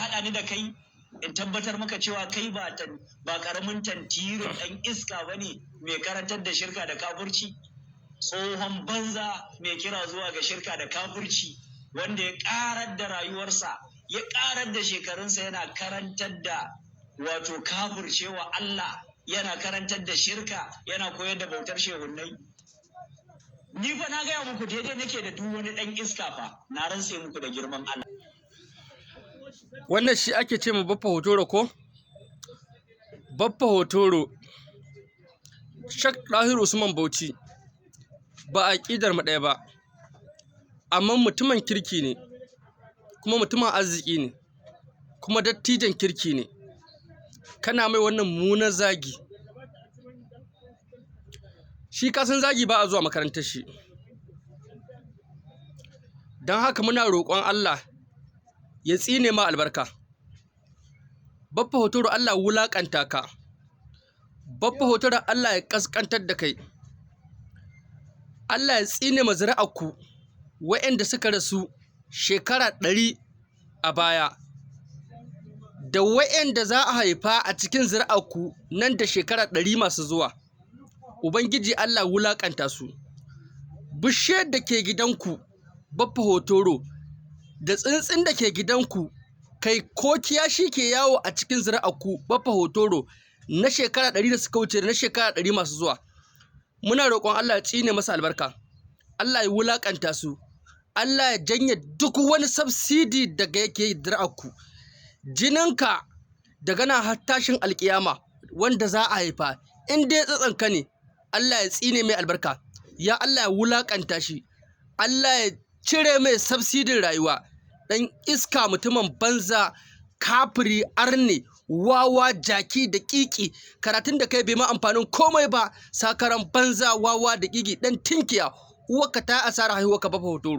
haɗa ni da kai in tabbatar maka cewa kai ba karamin tantirin ɗan iska bane mai karantar da shirka da kafirci, tsohon banza mai kira zuwa ga shirka da kafirci, wanda ya ƙarar da rayuwarsa ya ƙarar da shekarunsa yana karantar da wato kafircewa Allah, yana karantar da shirka, yana koyar da bautar shehunnai. Ni fa na gaya muku daidai nake da duk wani ɗan iska fa, na rantse muku da girman Allah. Wannan shi ake ce ma Baffa Hotoro ko? Baffa Hotoro, Sheikh Dahiru Usman Bauchi, ba aƙidar mu ɗaya ba, amma mutumin kirki ne, kuma mutumin arziki ne, kuma dattijan kirki ne. Kana mai wannan munar zagi. Shi kasan zagi ba a zuwa makarantar shi. Don haka muna roƙon Allah ya tsine ma albarka. Baffa Hotoro, Allah wulaƙanta ka. Baffa Hotoro, Allah ya ƙasƙantar da kai. Allah ya tsine ma zuri'arku waɗanda suka rasu shekara 100 a baya, da waɗanda za a haifa a cikin zuri'arku nan da shekara 100 masu zuwa. Ubangiji Allah wulaƙanta su. Bishiyar da ke gidanku, Baffa Hotoro, da tsuntsun da ke gidanku, kai ko kiyashi ke yawo a cikin zuri'arku, Baffa Hotoro, na shekara 100 da suka wuce da na shekara 100 masu zuwa. Muna roƙon Allah ya tsine masa albarka. Allah ya wulaƙanta su. Allah ya janye duk wani subsidi daga yake zuri'arku. Jininka daga nan har tashin alƙiyama wanda za a haifa, in dai tsatsanka ne, Allah ya tsine mai albarka. Ya Allah ya wulaƙanta shi. Allah ya cire mai subsidin rayuwa. Ɗan iska, mutumin banza, kafiri, arne, wawa, jaki da ƙiƙi. Karatun da kai bai ma amfanin komai ba. Sakaran banza, wawa da ƙiƙi, ɗan tinkiya. Uwarka ta asara haihuwarka, Baffa Hotoro.